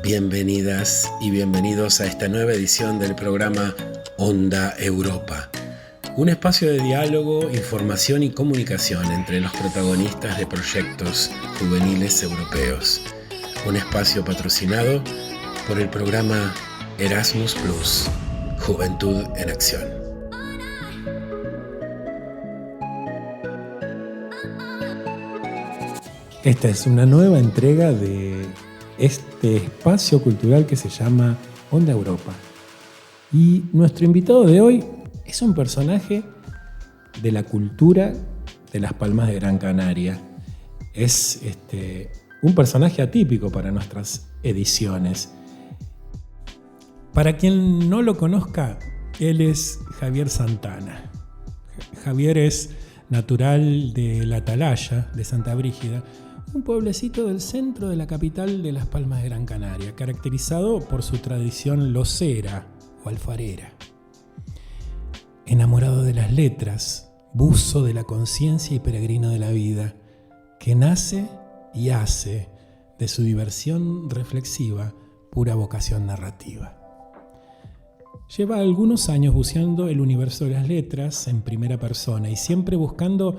Bienvenidas y bienvenidos a esta nueva edición del programa Onda Europa, un espacio de diálogo, información y comunicación entre los protagonistas de proyectos juveniles europeos, un espacio patrocinado por el programa Erasmus Plus, Juventud en Acción. Esta es una nueva entrega de este espacio cultural que se llama Onda Europa. Y nuestro invitado de hoy es un personaje de la cultura de Las Palmas de Gran Canaria. Es un personaje atípico para nuestras ediciones. Para quien no lo conozca, él es Javier Santana. Javier es natural de La Atalaya, de Santa Brígida, un pueblecito del centro de la capital de Las Palmas de Gran Canaria, caracterizado por su tradición locera o alfarera. Enamorado de las letras, buzo de la conciencia y peregrino de la vida, que nace y hace de su diversión reflexiva pura vocación narrativa. Lleva algunos años buceando el universo de las letras en primera persona y siempre buscando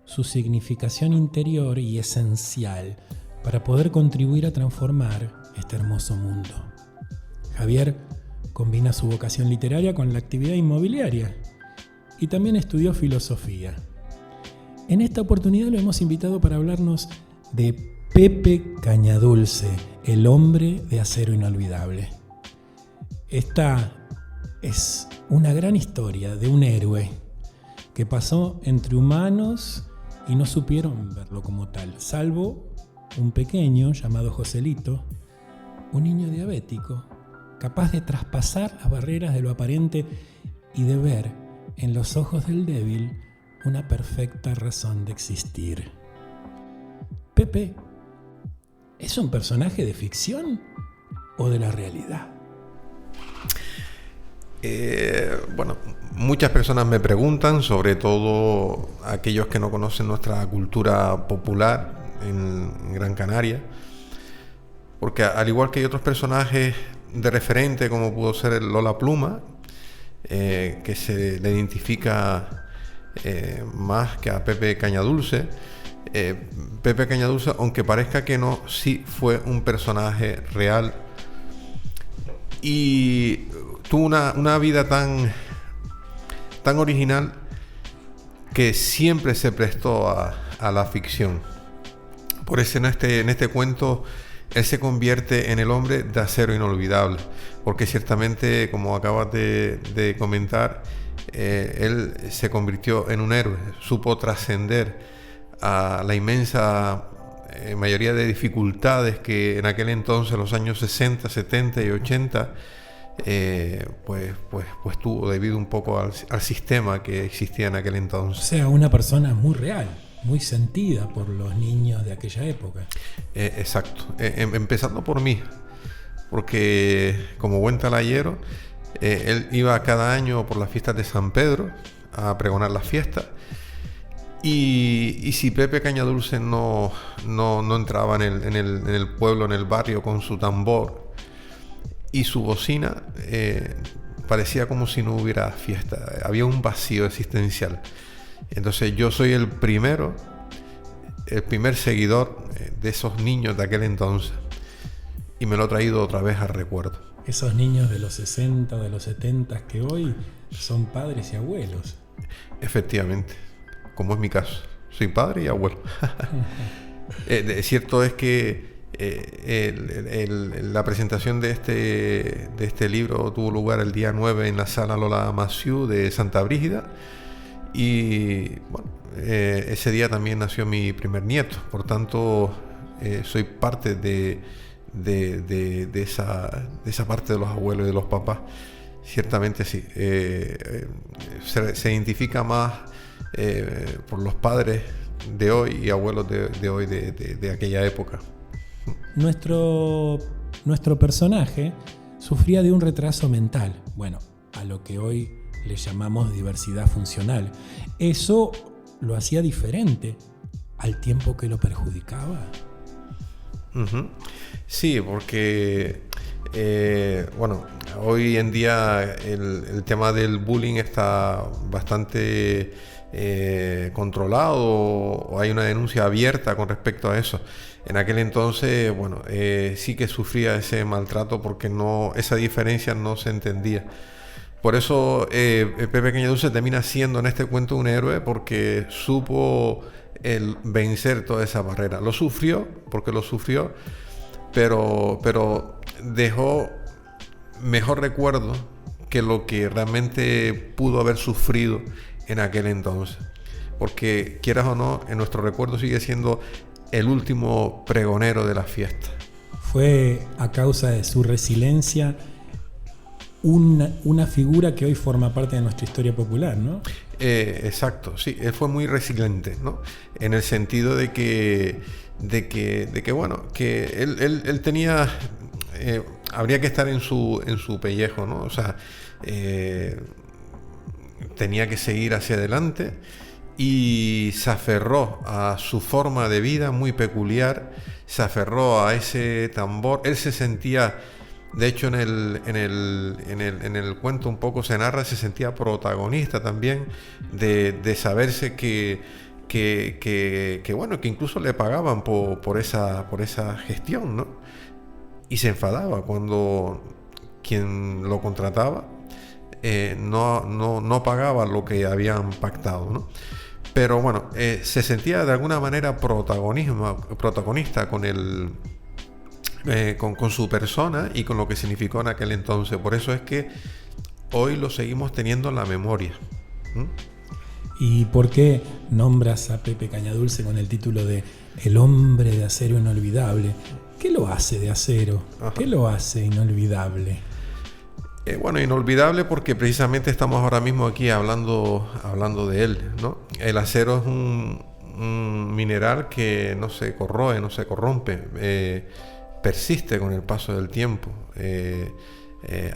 su significación interior y esencial para poder contribuir a transformar este hermoso mundo. Javier combina su vocación literaria con la actividad inmobiliaria y también estudió filosofía. En esta oportunidad lo hemos invitado para hablarnos de Pepe Cañadulce, el hombre de acero inolvidable. Esta es una gran historia de un héroe que pasó entre humanos y no supieron verlo como tal, salvo un pequeño llamado Joselito, un niño diabético, capaz de traspasar las barreras de lo aparente y de ver en los ojos del débil una perfecta razón de existir. Pepe, ¿es un personaje de ficción o de la realidad? Bueno, muchas personas me preguntan, sobre todo aquellos que no conocen nuestra cultura popular en Gran Canaria, porque al igual que hay otros personajes de referente, como pudo ser el Lola Pluma, que se le identifica más que a Pepe Cañadulce, Pepe Cañadulce, aunque parezca que no, sí fue un personaje real y tuvo una vida tan original que siempre se prestó a la ficción. Por eso en este cuento él se convierte en el hombre de acero inolvidable, porque ciertamente, como acabas de comentar, él se convirtió en un héroe, supo trascender a la inmensa mayoría de dificultades que en aquel entonces, los años 60, 70 y 80, pues tuvo, debido un poco al sistema que existía en aquel entonces. O sea, una persona muy real, muy sentida por los niños de aquella época. Exacto, empezando por mí, porque como buen talayero, él iba cada año por las fiestas de San Pedro a pregonar las fiestas. Y si Pepe Cañadulce no entraba en el pueblo, en el barrio, con su tambor y su bocina, parecía como si no hubiera fiesta. Había un vacío existencial. Entonces yo soy el primer seguidor de esos niños de aquel entonces, y me lo he traído otra vez al recuerdo. Esos niños de los 60, de los 70 que hoy son padres y abuelos. Efectivamente, como es mi caso, soy padre y abuelo. Cierto es que la presentación de este libro tuvo lugar el día 9 en la sala Lola Massieu de Santa Brígida, y bueno, ese día también nació mi primer nieto. Por tanto, soy parte de esa parte de los abuelos y de los papás. Ciertamente sí, se identifica más por los padres de hoy y abuelos de hoy de aquella época. Nuestro personaje sufría de un retraso mental, bueno, a lo que hoy le llamamos diversidad funcional. Eso lo hacía diferente al tiempo que lo perjudicaba. Ujú. Sí, porque bueno, hoy en día el tema del bullying está bastante controlado, o hay una denuncia abierta con respecto a eso. En aquel entonces, bueno, sí que sufría ese maltrato porque esa diferencia no se entendía. Por eso Pepe Cañadulce termina siendo en este cuento un héroe, porque supo vencer toda esa barrera. Lo sufrió, pero dejó mejor recuerdo que lo que realmente pudo haber sufrido en aquel entonces. Porque, quieras o no, en nuestro recuerdo sigue siendo el último pregonero de la fiesta. Fue, a causa de su resiliencia, una figura que hoy forma parte de nuestra historia popular, ¿no? Exacto, sí, él fue muy resiliente, ¿no? En el sentido de que bueno, que él tenía, habría que estar en su pellejo, ¿no? O sea, tenía que seguir hacia adelante, y se aferró a su forma de vida muy peculiar, se aferró a ese tambor. Él se sentía, de hecho en el cuento un poco se narra, se sentía protagonista también de saberse que bueno, que incluso le pagaban por esa gestión, ¿no? Y se enfadaba cuando quien lo contrataba no pagaba lo que habían pactado, ¿no? Pero bueno, se sentía de alguna manera protagonista con su persona y con lo que significó en aquel entonces. Por eso es que hoy lo seguimos teniendo en la memoria. ¿Y por qué nombras a Pepe Cañadulce con el título de El hombre de acero inolvidable? ¿Qué lo hace de acero? Ajá. ¿Qué lo hace inolvidable? Bueno, inolvidable porque precisamente estamos ahora mismo aquí hablando de él, ¿no? El acero es un mineral que no se corroe, no se corrompe, persiste con el paso del tiempo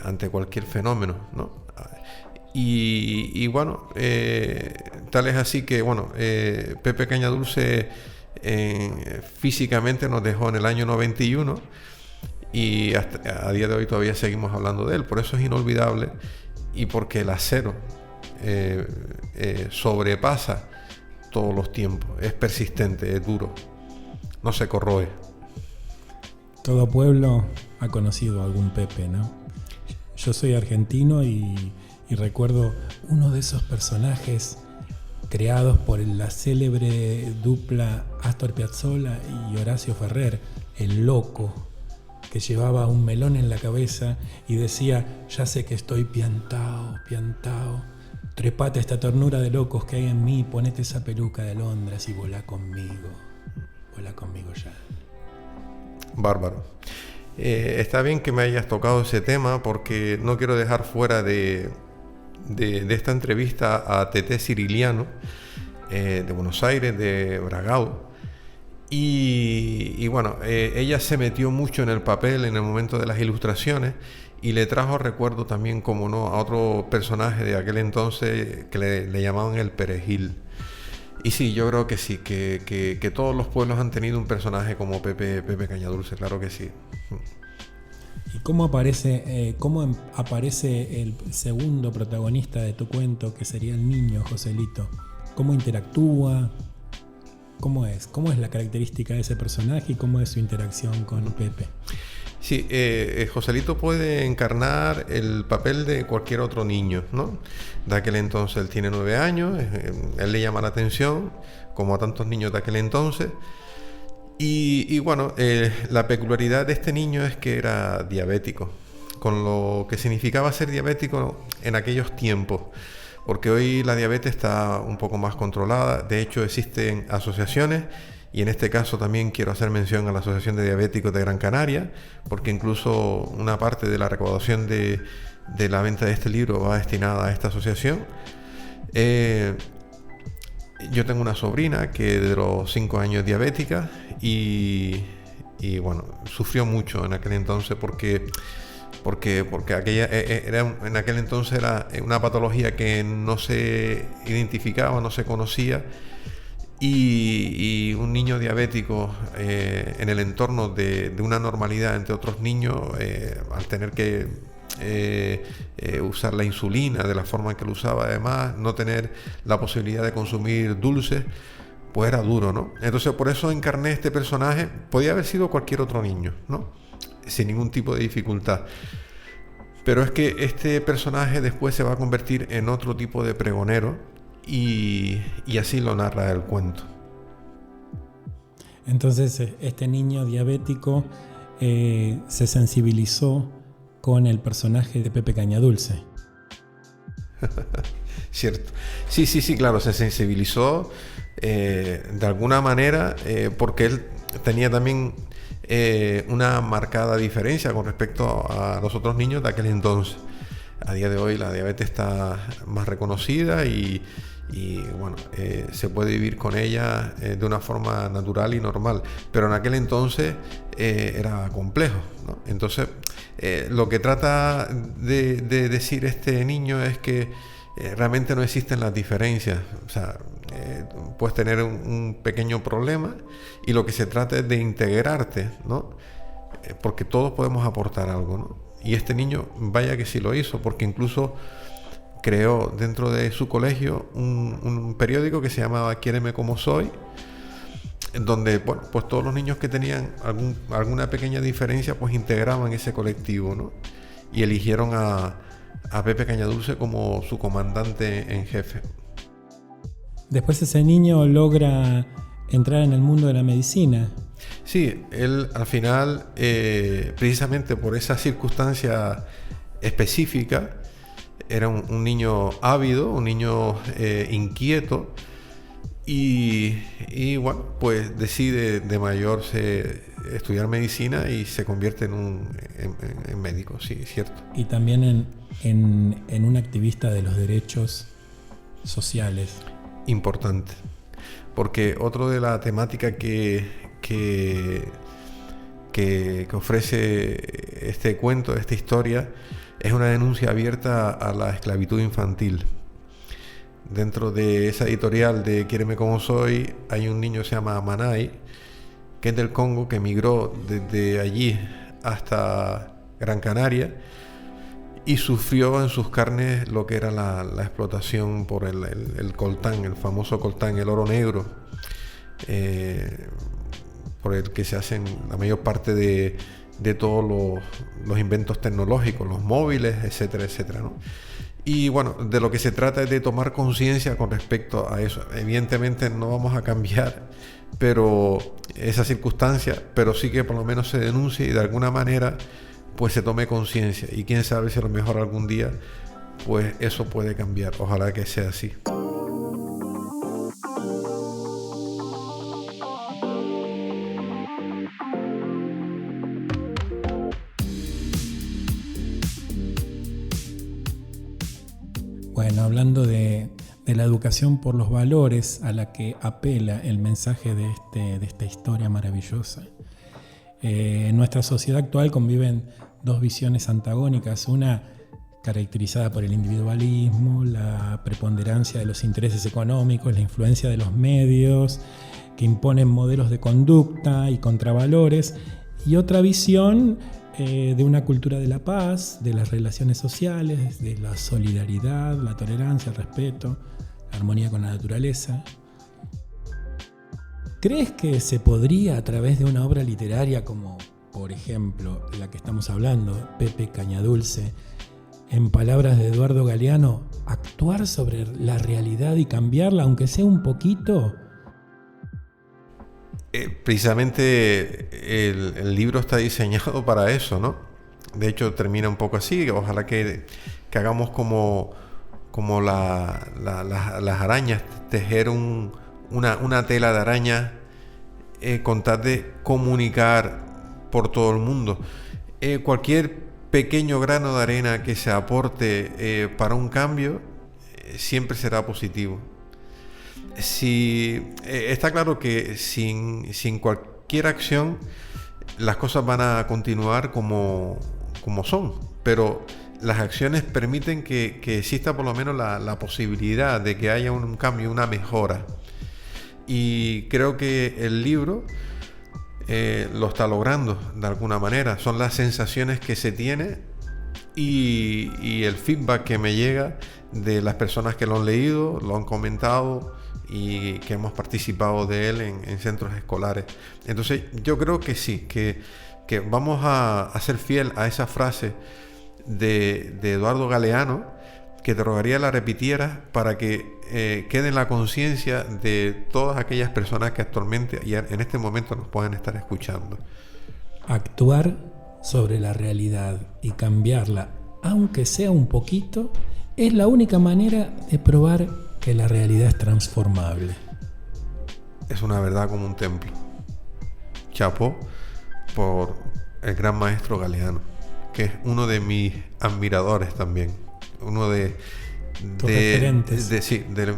ante cualquier fenómeno, ¿no? Y bueno, tal es así que, bueno, Pepe Cañadulce físicamente nos dejó en el año 91, y hasta a día de hoy todavía seguimos hablando de él. Por eso es inolvidable, y porque el acero sobrepasa todos los tiempos, es persistente, es duro, no se corroe. Todo pueblo ha conocido a algún Pepe, ¿no? Yo soy argentino y recuerdo uno de esos personajes creados por la célebre dupla Astor Piazzolla y Horacio Ferrer, el loco, que llevaba un melón en la cabeza y decía: ya sé que estoy piantao, trepate esta ternura de locos que hay en mí, ponete esa peluca de alondras y volá conmigo ya. Bárbaro. Está bien que me hayas tocado ese tema, porque no quiero dejar fuera de esta entrevista a Teté Ciriliano, de Buenos Aires, de Bragado. Y bueno, ella se metió mucho en el papel en el momento de las ilustraciones, y le trajo recuerdo también, como no, a otro personaje de aquel entonces que le llamaban el Perejil. Y sí, yo creo que sí, que todos los pueblos han tenido un personaje como Pepe Cañadulce, claro que sí. ¿Y cómo aparece el segundo protagonista de tu cuento, que sería el niño Joselito? ¿Cómo interactúa? ¿Cómo es la característica de ese personaje y cómo es su interacción con Pepe? Sí, Joselito puede encarnar el papel de cualquier otro niño, ¿no? De aquel entonces él tiene 9 años, él le llama la atención, como a tantos niños de aquel entonces. Y bueno, la peculiaridad de este niño es que era diabético, con lo que significaba ser diabético en aquellos tiempos, porque hoy la diabetes está un poco más controlada. De hecho, existen asociaciones, y en este caso también quiero hacer mención a la Asociación de Diabéticos de Gran Canaria, porque incluso una parte de la recaudación de la venta de este libro va destinada a esta asociación. Yo tengo una sobrina que de los 5 años es diabética, y bueno, sufrió mucho en aquel entonces porque en aquel entonces era una patología que no se identificaba, no se conocía, y un niño diabético en el entorno de una normalidad entre otros niños, al tener que usar la insulina de la forma en que lo usaba, además no tener la posibilidad de consumir dulces, pues era duro, ¿no? Entonces por eso encarné este personaje. Podía haber sido cualquier otro niño, ¿no? Sin ningún tipo de dificultad. Pero es que este personaje después se va a convertir en otro tipo de pregonero y así lo narra el cuento. Entonces este niño diabético se sensibilizó con el personaje de Pepe Cañadulce. Cierto. Sí, claro, se sensibilizó de alguna manera porque él tenía también una marcada diferencia con respecto a los otros niños de aquel entonces. A día de hoy la diabetes está más reconocida y bueno, se puede vivir con ella de una forma natural y normal, pero en aquel entonces era complejo, ¿no? Entonces lo que trata de decir este niño es que realmente no existen las diferencias. O sea, puedes tener un pequeño problema y lo que se trata es de integrarte, ¿no? Porque todos podemos aportar algo, ¿no? Y este niño, vaya que sí lo hizo, porque incluso creó dentro de su colegio un periódico que se llamaba Quiéreme como soy, donde, bueno, pues todos los niños que tenían alguna pequeña diferencia pues integraban ese colectivo, ¿no? Y eligieron a Pepe Cañadulce como su comandante en jefe. Después ese niño logra entrar en el mundo de la medicina. Sí, él al final, precisamente por esa circunstancia específica, era un niño ávido, un niño inquieto, y bueno, pues decide de mayor estudiar medicina y se convierte en médico, sí, cierto. Y también en un activista de los derechos sociales. Importante, porque otro de la temática que ofrece este cuento, esta historia, es una denuncia abierta a la esclavitud infantil. Dentro de esa editorial de Quiéreme como soy hay un niño que se llama Manay, que es del Congo, que emigró desde allí hasta Gran Canaria y sufrió en sus carnes lo que era la explotación por el coltán, el famoso coltán, el oro negro, por el que se hacen la mayor parte de todos los inventos tecnológicos, los móviles, etcétera, etcétera, ¿no? Y bueno, de lo que se trata es de tomar conciencia con respecto a eso. Evidentemente no vamos a cambiar esa circunstancia, pero sí que por lo menos se denuncie y de alguna manera pues se tome conciencia. Y quién sabe si a lo mejor algún día pues eso puede cambiar. Ojalá que sea así. Bueno, hablando de la educación por los valores a la que apela el mensaje de esta historia maravillosa. En nuestra sociedad actual conviven dos visiones antagónicas, una caracterizada por el individualismo, la preponderancia de los intereses económicos, la influencia de los medios que imponen modelos de conducta y contravalores, y otra visión de una cultura de la paz, de las relaciones sociales, de la solidaridad, la tolerancia, el respeto, la armonía con la naturaleza. ¿Crees que se podría, a través de una obra literaria como, por ejemplo, la que estamos hablando, Pepe Cañadulce, en palabras de Eduardo Galeano, actuar sobre la realidad y cambiarla, aunque sea un poquito? Precisamente el libro está diseñado para eso, ¿no? De hecho termina un poco así. Ojalá que hagamos como las arañas, tejer una tela de araña con tal de comunicar por todo el mundo. Cualquier pequeño grano de arena que se aporte para un cambio siempre será positivo. Está claro que sin cualquier acción las cosas van a continuar como son, pero las acciones permiten que exista por lo menos la posibilidad de que haya un cambio, una mejora. Y creo que el libro lo está logrando de alguna manera. Son las sensaciones que se tiene y el feedback que me llega de las personas que lo han leído, lo han comentado y que hemos participado de él en centros escolares. Entonces yo creo que sí, que vamos a ser fiel a esa frase de Eduardo Galeano, que te rogaría la repitieras para que quede en la conciencia de todas aquellas personas que actualmente y en este momento nos pueden estar escuchando. Actuar sobre la realidad y cambiarla, aunque sea un poquito, es la única manera de probar que la realidad es transformable. Es una verdad como un templo. Chapó por el gran maestro Galeano, que es uno de mis admiradores también, uno de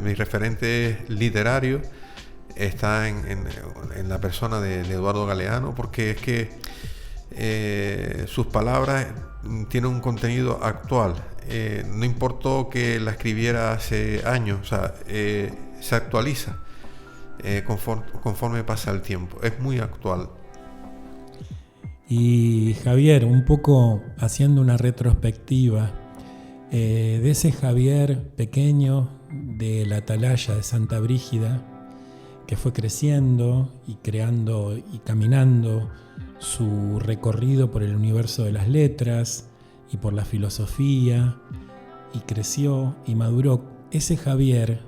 mis referentes literarios. Está en la persona de Eduardo Galeano, porque es que sus palabras tienen un contenido actual. No importó que la escribiera hace años, o sea, se actualiza conforme pasa el tiempo. Es muy actual. Y Javier, un poco haciendo una retrospectiva de ese Javier pequeño de la atalaya de Santa Brígida, que fue creciendo y creando y caminando su recorrido por el universo de las letras y por la filosofía, y creció y maduró. Ese Javier,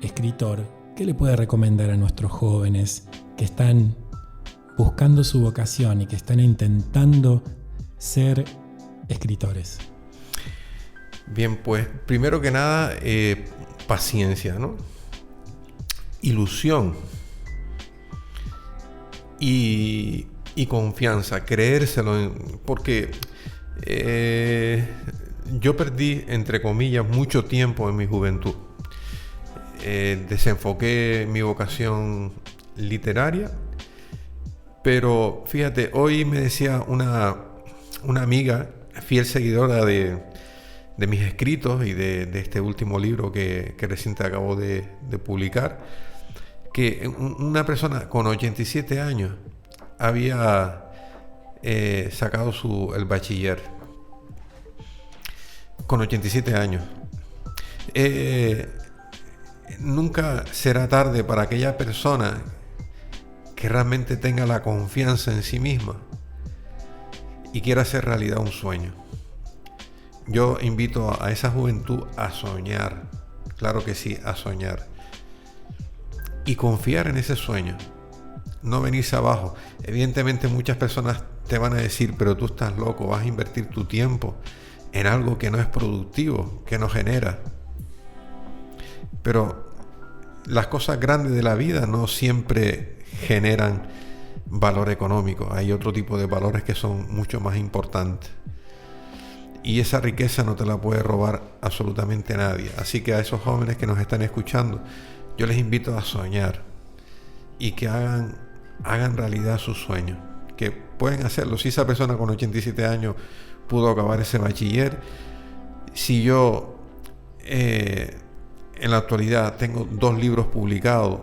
escritor, ¿qué le puede recomendar a nuestros jóvenes que están buscando su vocación y que están intentando ser escritores? Bien, pues primero que nada, paciencia, ¿no? Ilusión y confianza, creérselo, porque yo perdí, entre comillas, mucho tiempo en mi juventud. Desenfoqué mi vocación literaria, pero fíjate, hoy me decía una amiga, fiel seguidora de mis escritos y de este último libro que recién acabo de publicar, que una persona con 87 años había sacado el bachiller. Con 87 años. Nunca será tarde para aquella persona que realmente tenga la confianza en sí misma y quiera hacer realidad un sueño. Yo invito a esa juventud a soñar, claro que sí, a soñar y confiar en ese sueño, no venirse abajo. Evidentemente muchas personas te van a decir, pero tú estás loco, vas a invertir tu tiempo en algo que no es productivo, que no genera. Pero las cosas grandes de la vida no siempre generan valor económico. Hay otro tipo de valores que son mucho más importantes. Y esa riqueza no te la puede robar absolutamente nadie. Así que a esos jóvenes que nos están escuchando, yo les invito a soñar y que hagan realidad sus sueños. Que pueden hacerlo. Si esa persona con 87 años pudo acabar ese bachiller, si yo en la actualidad tengo 2 libros publicados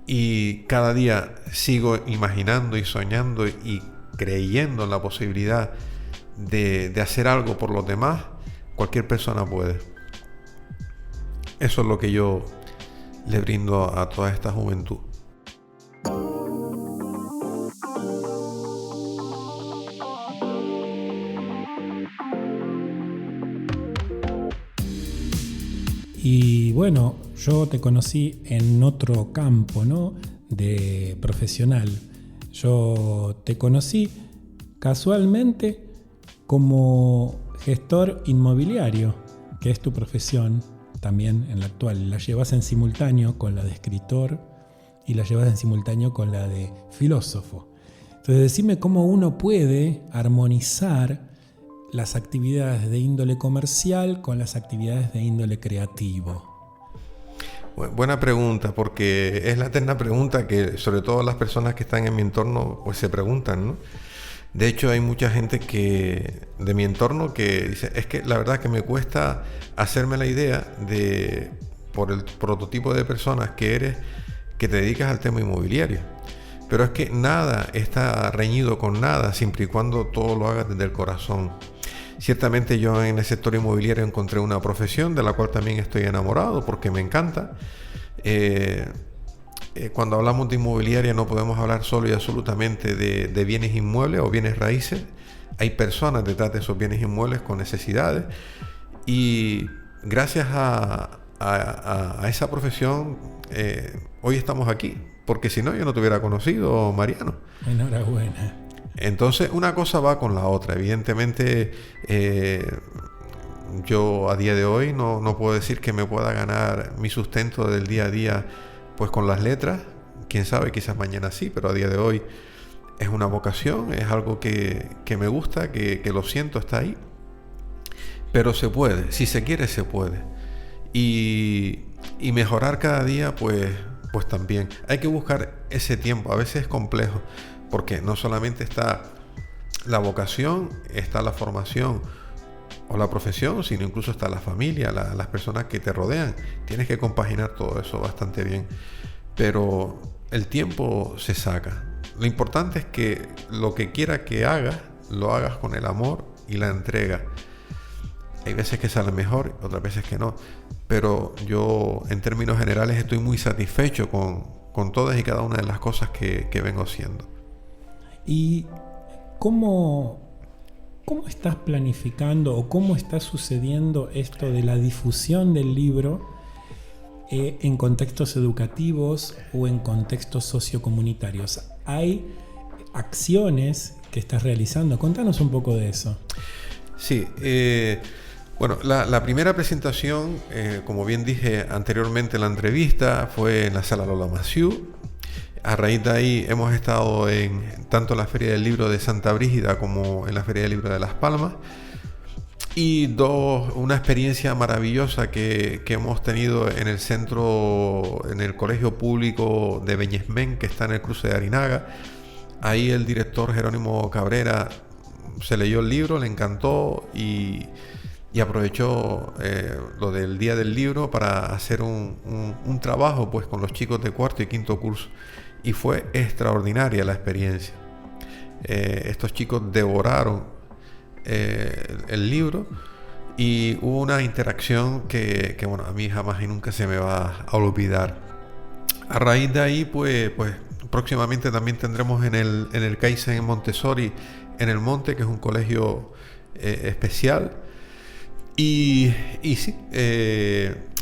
y cada día sigo imaginando y soñando y creyendo en la posibilidad de hacer algo por los demás, cualquier persona puede. Eso es lo que yo le brindo a toda esta juventud. Y bueno, yo te conocí en otro campo, ¿no? De profesional. Yo te conocí casualmente como gestor inmobiliario, que es tu profesión también en la actual. La llevas en simultáneo con la de escritor y la llevas en simultáneo con la de filósofo. Entonces, decime cómo uno puede armonizar las actividades de índole comercial con las actividades de índole creativo. Buena pregunta, porque es la eterna pregunta que sobre todo las personas que están en mi entorno pues se preguntan, ¿no? De hecho, hay mucha gente de mi entorno que dice, es que la verdad que me cuesta hacerme la idea de por el prototipo de personas que eres, que te dedicas al tema inmobiliario. Pero es que nada está reñido con nada, siempre y cuando todo lo hagas desde el corazón. Ciertamente yo en el sector inmobiliario encontré una profesión de la cual también estoy enamorado porque me encanta. Cuando hablamos de inmobiliaria no podemos hablar solo y absolutamente de bienes inmuebles o bienes raíces. Hay personas detrás de esos bienes inmuebles con necesidades y gracias a esa profesión hoy estamos aquí, porque si no yo no te hubiera conocido, Mariano. Enhorabuena. Entonces una cosa va con la otra. Evidentemente yo a día de hoy no puedo decir que me pueda ganar mi sustento del día a día pues con las letras. Quién sabe, quizás mañana sí, pero a día de hoy es una vocación, es algo que me gusta, que lo siento, está ahí. Pero se puede, si se quiere se puede. Y mejorar cada día pues también. Hay que buscar ese tiempo, a veces es complejo, porque no solamente está la vocación, está la formación o la profesión, sino incluso está la familia, las personas que te rodean. Tienes que compaginar todo eso bastante bien, pero el tiempo se saca. Lo importante es que lo que quiera que hagas, lo hagas con el amor y la entrega. Hay veces que sale mejor, otras veces que no, pero yo en términos generales estoy muy satisfecho con todas y cada una de las cosas que vengo haciendo. ¿Y cómo estás planificando o cómo está sucediendo esto de la difusión del libro en contextos educativos o en contextos sociocomunitarios? ¿Hay acciones que estás realizando? Contanos un poco de eso. Sí, bueno, la primera presentación, como bien dije anteriormente en la entrevista, fue en la Sala Lola Massieu. A raíz de ahí hemos estado tanto en la Feria del Libro de Santa Brígida como en la Feria del Libro de Las Palmas. Y una experiencia maravillosa que hemos tenido en el centro, en el Colegio Público de Beñesmén, que está en el cruce de Arinaga. Ahí el director Jerónimo Cabrera se leyó el libro, le encantó y aprovechó lo del Día del Libro para hacer un trabajo pues con los chicos de cuarto y quinto curso. Y fue extraordinaria la experiencia. Estos chicos devoraron el libro y hubo una interacción que bueno, a mí jamás y nunca se me va a olvidar. A raíz de ahí pues próximamente también tendremos en el Kaizen Montessori en el Monte, que es un colegio especial. Y sí,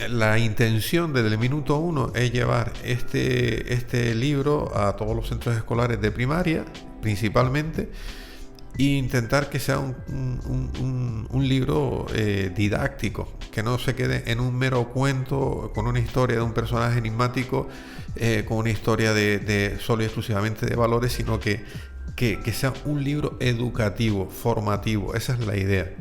la intención desde el minuto 1 es llevar este libro a todos los centros escolares de primaria principalmente, e intentar que sea un libro didáctico, que no se quede en un mero cuento con una historia de un personaje enigmático, con una historia de solo y exclusivamente de valores, sino que sea un libro educativo, formativo. Esa es la idea.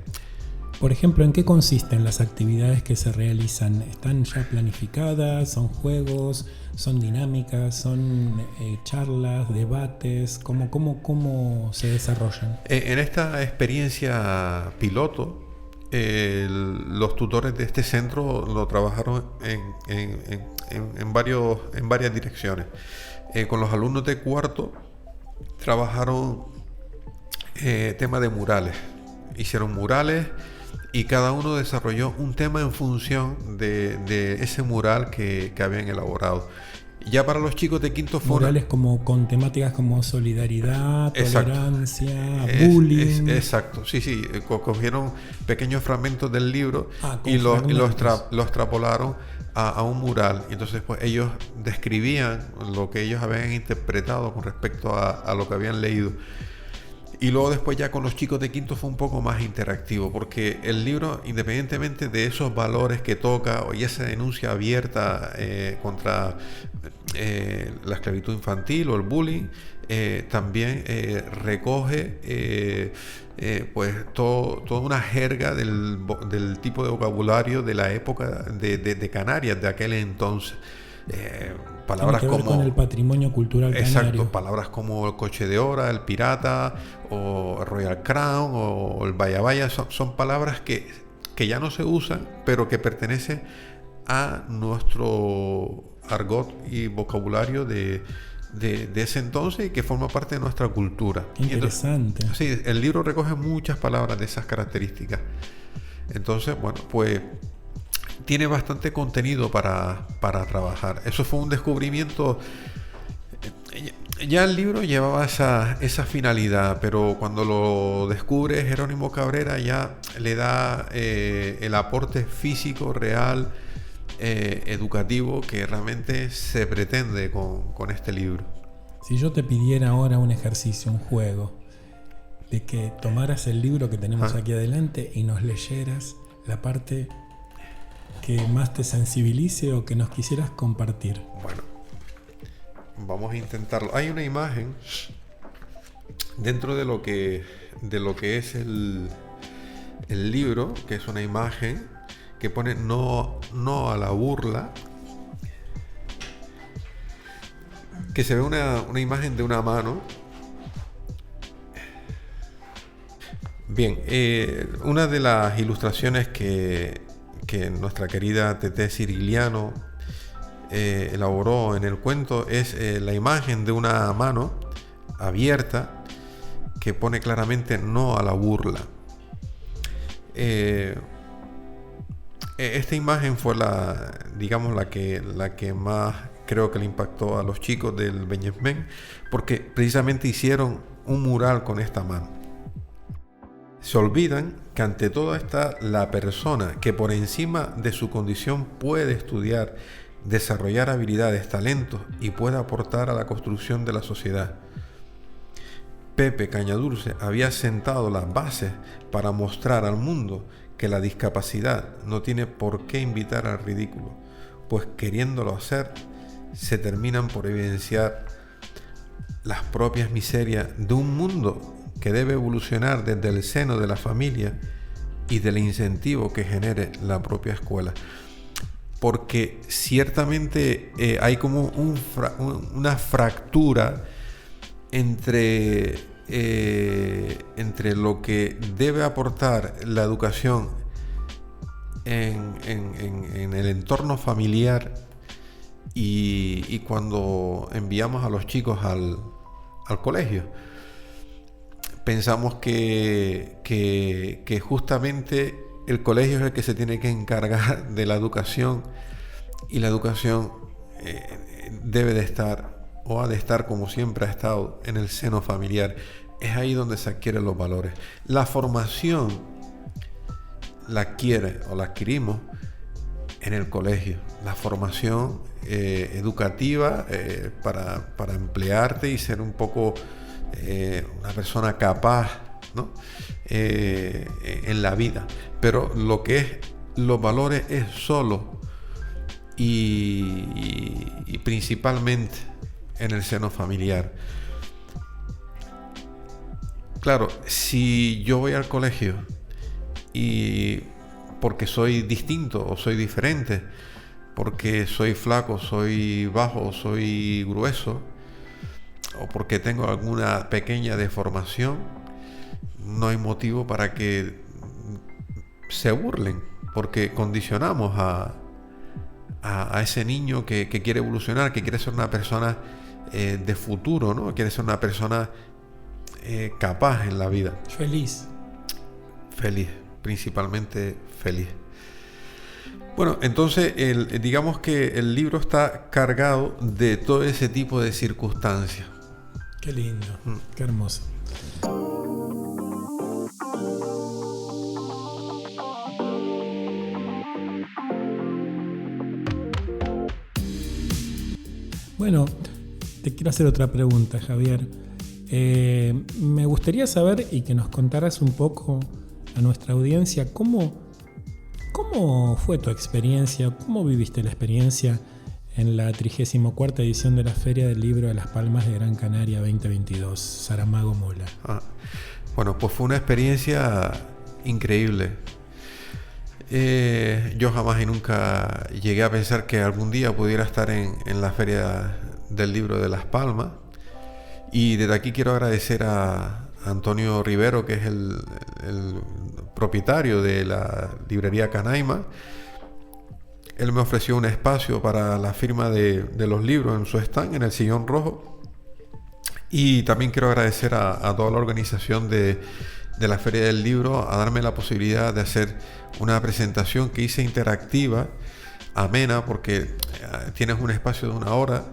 Por ejemplo, ¿en qué consisten las actividades que se realizan? ¿Están ya planificadas? ¿Son juegos? ¿Son dinámicas? ¿Son charlas, debates? ¿Cómo se desarrollan? En esta experiencia piloto, los tutores de este centro lo trabajaron en varias direcciones. Con los alumnos de cuarto trabajaron tema de murales. Hicieron murales y cada uno desarrolló un tema en función de ese mural que habían elaborado. Ya para los chicos de quinto fue murales como con temáticas como solidaridad, tolerancia, bullying. Exacto, sí, cogieron pequeños fragmentos del libro y los extrapolaron a un mural. Y entonces pues ellos describían lo que ellos habían interpretado con respecto a lo que habían leído. Y luego después ya con los chicos de quinto fue un poco más interactivo, porque el libro, independientemente de esos valores que toca y esa denuncia abierta contra la esclavitud infantil o el bullying, también recoge pues toda una jerga del tipo de vocabulario de la época de Canarias, de aquel entonces. Palabras como con el patrimonio cultural canario. Exacto, palabras como el coche de hora, el pirata, o Royal Crown, o el vaya vaya, son palabras que ya no se usan, pero que pertenecen a nuestro argot y vocabulario de ese entonces y que forma parte de nuestra cultura. Qué interesante. Entonces, sí, el libro recoge muchas palabras de esas características. Entonces, bueno, pues tiene bastante contenido para trabajar. Eso fue un descubrimiento. Ya el libro llevaba esa finalidad, pero cuando lo descubre Jerónimo Cabrera ya le da el aporte físico, real, educativo que realmente se pretende con este libro. Si yo te pidiera ahora un ejercicio, un juego, de que tomaras el libro que tenemos aquí adelante y nos leyeras la parte que más te sensibilice o que nos quisieras compartir. Bueno, vamos a intentarlo. Hay una imagen dentro de lo que es el libro, que es una imagen que pone no a la burla, que se ve una imagen de una mano. Bien, una de las ilustraciones que nuestra querida Teté Cirigliano elaboró en el cuento es la imagen de una mano abierta que pone claramente no a la burla. Esta imagen fue la que más creo que le impactó a los chicos del Benjamín, porque precisamente hicieron un mural con esta mano. Se olvidan que ante todo está la persona que por encima de su condición puede estudiar, desarrollar habilidades, talentos y puede aportar a la construcción de la sociedad. Pepe Cañadulce había sentado las bases para mostrar al mundo que la discapacidad no tiene por qué invitar al ridículo, pues queriéndolo hacer, se terminan por evidenciar las propias miserias de un mundo que debe evolucionar desde el seno de la familia y del incentivo que genere la propia escuela. Porque ciertamente hay como una fractura entre lo que debe aportar la educación en el entorno familiar y cuando enviamos a los chicos al colegio. Pensamos que justamente el colegio es el que se tiene que encargar de la educación y la educación debe de estar o ha de estar como siempre ha estado en el seno familiar. Es ahí donde se adquieren los valores. La formación la adquirimos en el colegio. La formación educativa para emplearte y ser un poco una persona capaz, ¿no? En la vida. Pero lo que es los valores es solo y principalmente en el seno familiar. Claro, si yo voy al colegio y porque soy distinto o soy diferente, porque soy flaco, soy bajo, soy grueso, o porque tengo alguna pequeña deformación, no hay motivo para que se burlen, porque condicionamos a ese niño que quiere evolucionar, que quiere ser una persona de futuro, ¿no? Quiere ser una persona capaz en la vida. Feliz, principalmente feliz. Bueno, entonces digamos que el libro está cargado de todo ese tipo de circunstancias. Qué lindo, qué hermoso. Bueno, te quiero hacer otra pregunta, Javier. Me gustaría saber y que nos contaras un poco a nuestra audiencia cómo fue tu experiencia, cómo viviste la experiencia en la 34ª edición de la Feria del Libro de Las Palmas de Gran Canaria 2022, Saramago Mola. Bueno, pues fue una experiencia increíble. Yo jamás y nunca llegué a pensar que algún día pudiera estar en la Feria del Libro de Las Palmas. Y desde aquí quiero agradecer a Antonio Rivero, que es el propietario de la librería Canaima, él me ofreció un espacio para la firma de los libros en su stand, en el Sillón Rojo. Y también quiero agradecer a toda la organización de la Feria del Libro a darme la posibilidad de hacer una presentación que hice interactiva, amena, porque tienes un espacio de 1 hora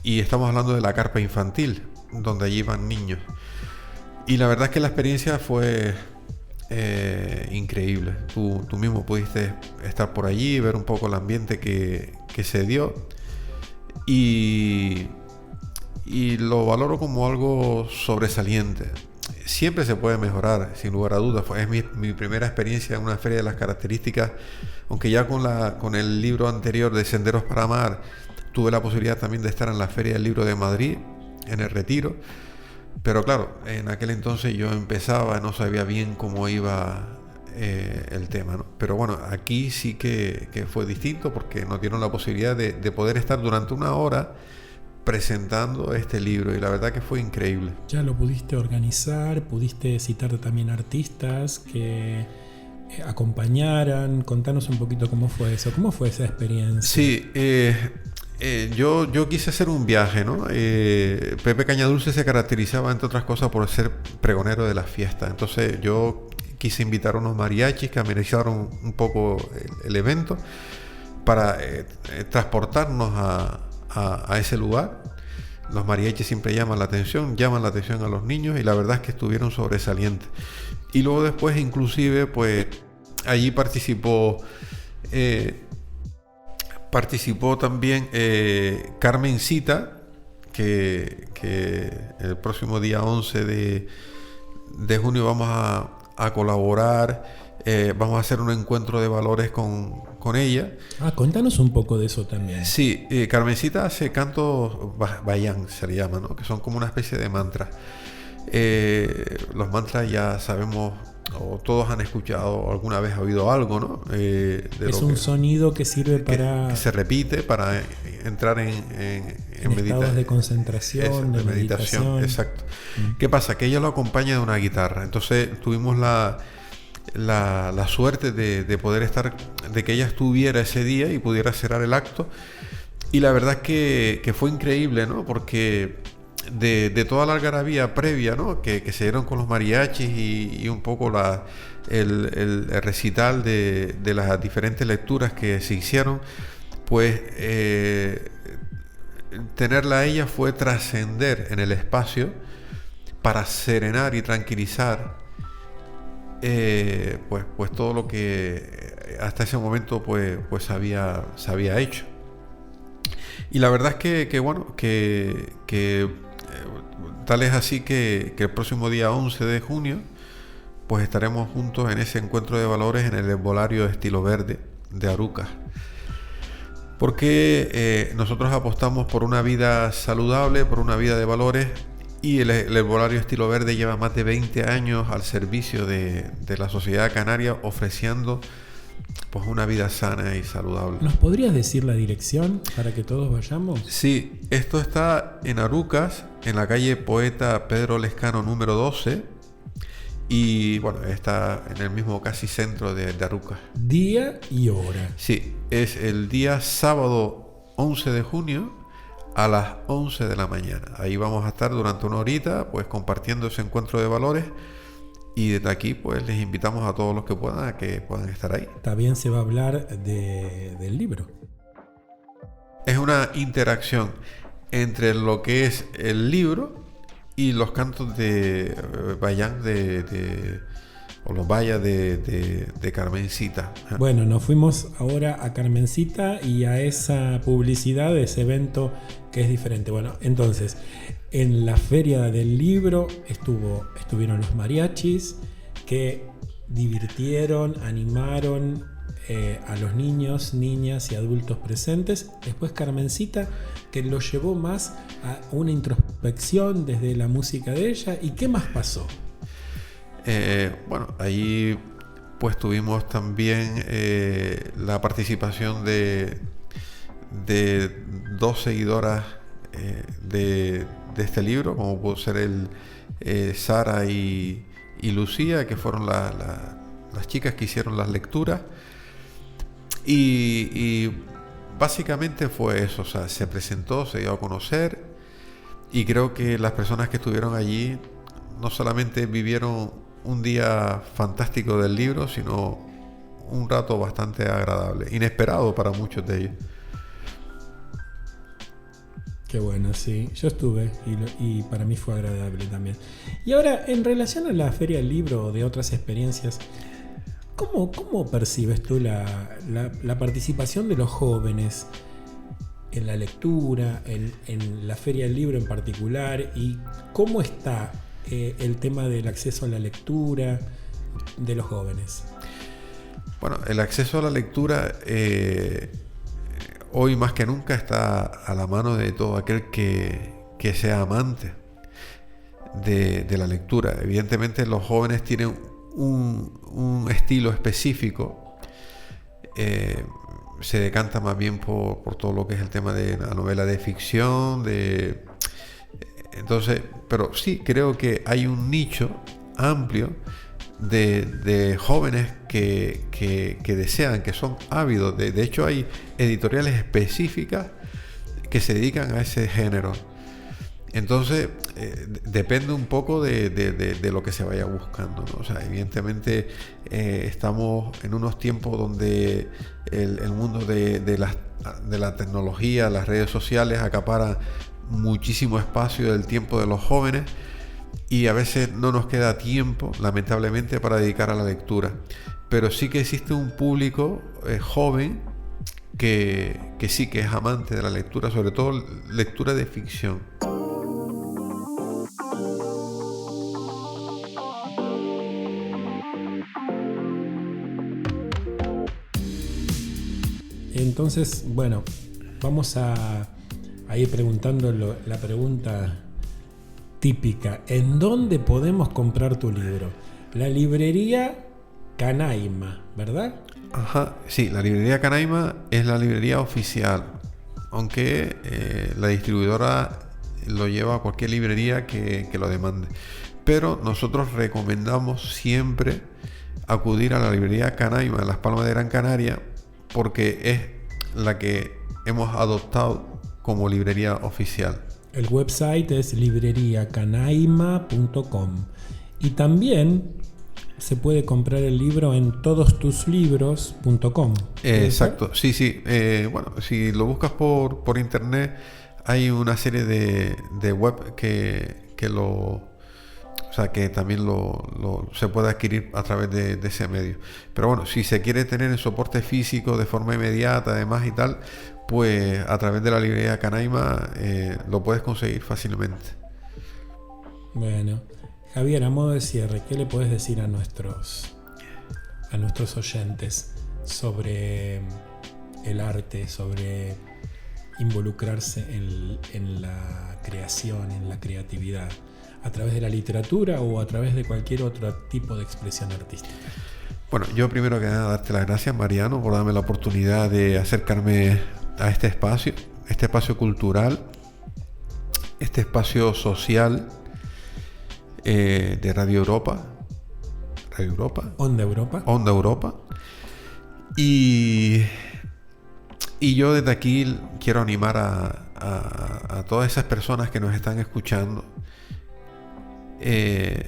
y estamos hablando de la carpa infantil, donde allí van niños. Y la verdad es que la experiencia fue increíble. Tú mismo pudiste estar por allí, ver un poco el ambiente que se dio, y lo valoro como algo sobresaliente. Siempre se puede mejorar, sin lugar a dudas. Es mi primera experiencia en una feria de las características, aunque ya con el libro anterior de Senderos para Amar tuve la posibilidad también de estar en la Feria del Libro de Madrid, en el Retiro. Pero claro, en aquel entonces yo empezaba, no sabía bien cómo iba el tema, ¿no? Pero bueno, aquí sí que fue distinto, porque nos dieron la posibilidad de poder estar durante 1 hora presentando este libro, y la verdad que fue increíble. Ya lo pudiste organizar, pudiste citar también artistas que acompañaran. Contanos un poquito cómo fue eso, cómo fue esa experiencia. Sí, yo quise hacer un viaje, ¿no? Pepe Cañadulce se caracterizaba, entre otras cosas, por ser pregonero de las fiestas. Entonces yo quise invitar a unos mariachis que amenizaron un poco el evento para transportarnos a ese lugar. Los mariachis siempre llaman la atención a los niños, y la verdad es que estuvieron sobresalientes. Y luego después, inclusive, pues allí participó también Carmencita, que el próximo día 11 de junio vamos a colaborar. Vamos a hacer un encuentro de valores con ella. Cuéntanos un poco de eso también. Sí, Carmencita hace cantos bayán, se le llama, ¿no? Que son como una especie de mantra. Los mantras ya sabemos, o todos han escuchado o alguna vez oído algo, ¿no? Es un sonido que sirve para... que se repite para entrar en estados de concentración, de meditación. Exacto. ¿Qué pasa? Que ella lo acompaña de una guitarra. Entonces tuvimos la suerte de poder estar, de que ella estuviera ese día y pudiera cerrar el acto. Y la verdad es que fue increíble, ¿no? Porque de toda la algarabía previa, ¿no? que se dieron con los mariachis y un poco el recital de las diferentes lecturas que se hicieron, pues tenerla a ella fue trascender en el espacio para serenar y tranquilizar pues todo lo que hasta ese momento pues se había hecho. Y la verdad es que bueno, que tal es así que el próximo día 11 de junio pues estaremos juntos en ese encuentro de valores en el Herbolario Estilo Verde de Arucas, porque nosotros apostamos por una vida saludable, por una vida de valores. Y el Herbolario Estilo Verde lleva más de 20 años al servicio de la sociedad canaria, ofreciendo pues una vida sana y saludable. ¿Nos podrías decir la dirección para que todos vayamos? Sí, esto está en Arucas, en la calle Poeta Pedro Lescano número 12, y bueno, está en el mismo casi centro de Arucas. Día y hora. Sí, es el día sábado 11 de junio a las 11 de la mañana. Ahí vamos a estar durante 1 horita, pues compartiendo ese encuentro de valores, y desde aquí pues les invitamos a todos los que puedan a que puedan estar ahí. También se va a hablar del libro. Es una interacción entre lo que es el libro y los cantos de bayán o los bayas de Carmencita. Bueno, nos fuimos ahora a Carmencita y a esa publicidad de ese evento que es diferente. Bueno, entonces, en la Feria del Libro estuvieron los mariachis que divirtieron, animaron a los niños, niñas y adultos presentes. Después Carmencita, que lo llevó más a una introspección desde la música de ella. ¿Y qué más pasó? Bueno, allí pues tuvimos también la participación de 2 seguidoras de este libro, como pudo ser Sara y Lucía, que fueron las chicas que hicieron las lecturas. Y básicamente fue eso, o sea, se presentó, se dio a conocer, y creo que las personas que estuvieron allí no solamente vivieron un día fantástico del libro, sino un rato bastante agradable, inesperado para muchos de ellos. Qué bueno, sí. Yo estuve y para mí fue agradable también. Y ahora, en relación a la Feria del Libro o de otras experiencias, ¿cómo percibes tú la participación de los jóvenes en la lectura, en la Feria del Libro en particular? ¿Y cómo está el tema del acceso a la lectura de los jóvenes? Bueno, el acceso a la lectura hoy más que nunca está a la mano de todo aquel que sea amante de la lectura. Evidentemente los jóvenes tienen un estilo específico, se decanta más bien por todo lo que es el tema de la novela de ficción, entonces, pero sí creo que hay un nicho amplio de jóvenes que desean, que son ávidos. De hecho, hay editoriales específicas que se dedican a ese género. Entonces, depende un poco de lo que se vaya buscando, ¿no? O sea, evidentemente estamos en unos tiempos donde el mundo de la tecnología, las redes sociales acaparan muchísimo espacio del tiempo de los jóvenes, y a veces no nos queda tiempo, lamentablemente, para dedicar a la lectura. Pero sí que existe un público joven que sí que es amante de la lectura, sobre todo lectura de ficción. Entonces, bueno, vamos a ir preguntando la pregunta típica. ¿En dónde podemos comprar tu libro? La librería Canaima, ¿verdad? Ajá, sí, la librería Canaima es la librería oficial, aunque la distribuidora lo lleva a cualquier librería que lo demande. Pero nosotros recomendamos siempre acudir a la librería Canaima en Las Palmas de Gran Canaria, porque es la que hemos adoptado como librería oficial. El website es libreriacanaima.com, y también se puede comprar el libro en todostuslibros.com. Exacto, sí. Bueno, si lo buscas por internet, hay una serie de web que también se puede adquirir a través de ese medio. Pero bueno, si se quiere tener el soporte físico de forma inmediata, además y tal, pues a través de la librería Canaima lo puedes conseguir fácilmente. Bueno, Javier, a modo de cierre, ¿qué le puedes decir a nuestros oyentes sobre el arte, sobre involucrarse en la creación, en la creatividad, a través de la literatura o a través de cualquier otro tipo de expresión artística? Bueno, yo primero que nada darte las gracias, Mariano, por darme la oportunidad de acercarme a este espacio cultural, este espacio social de Radio Europa. Onda Europa. Y yo desde aquí quiero animar a todas esas personas que nos están escuchando,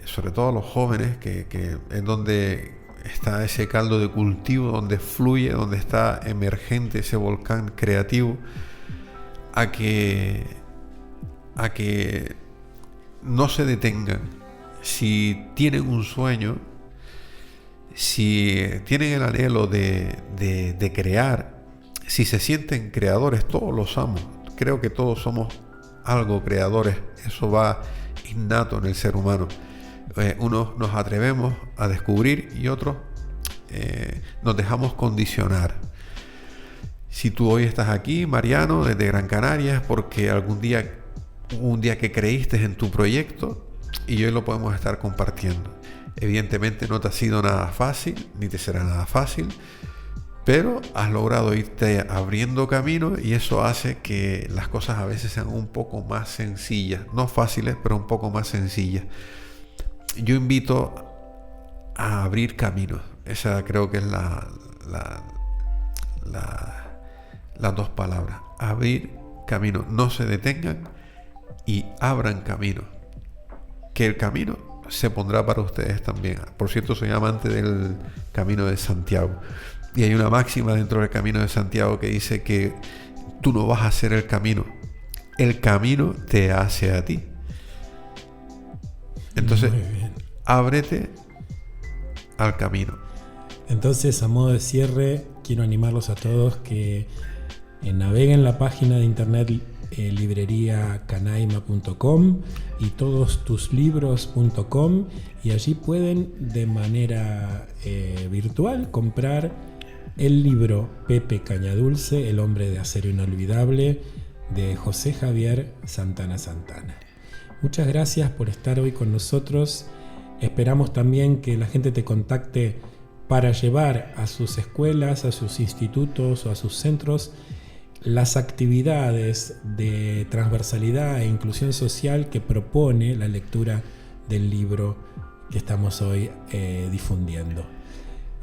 sobre todo a los jóvenes, que es donde está ese caldo de cultivo, donde fluye, donde está emergente ese volcán creativo, a que no se detengan. Si tienen un sueño, si tienen el anhelo de crear, si se sienten creadores, todos los somos. Creo que todos somos algo creadores, eso va innato en el ser humano. Unos nos atrevemos a descubrir y otros nos dejamos condicionar. Si tú hoy estás aquí, Mariano, desde Gran Canaria, es porque un día que creíste en tu proyecto, y hoy lo podemos estar compartiendo. Evidentemente no te ha sido nada fácil, ni te será nada fácil, pero has logrado irte abriendo camino, y eso hace que las cosas a veces sean un poco más sencillas, no fáciles, pero un poco más sencillas. Yo invito a abrir caminos. Esa creo que es las dos palabras: abrir camino. No se detengan y abran camino, que el camino se pondrá para ustedes también. Por cierto, soy amante del Camino de Santiago, y hay una máxima dentro del Camino de Santiago que dice que tú no vas a hacer el camino te hace a ti. Entonces, ábrete al camino. Entonces, a modo de cierre, quiero animarlos a todos que naveguen la página de internet libreriacanaima.com y todostuslibros.com, y allí pueden de manera virtual comprar el libro Pepe Cañadulce, El hombre de acero inolvidable, de José Javier Santana Santana. Muchas gracias por estar hoy con nosotros. Esperamos también que la gente te contacte para llevar a sus escuelas, a sus institutos o a sus centros las actividades de transversalidad e inclusión social que propone la lectura del libro que estamos hoy difundiendo.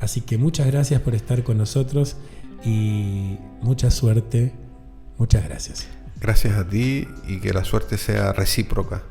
Así que muchas gracias por estar con nosotros y mucha suerte. Muchas gracias. Gracias a ti, y que la suerte sea recíproca.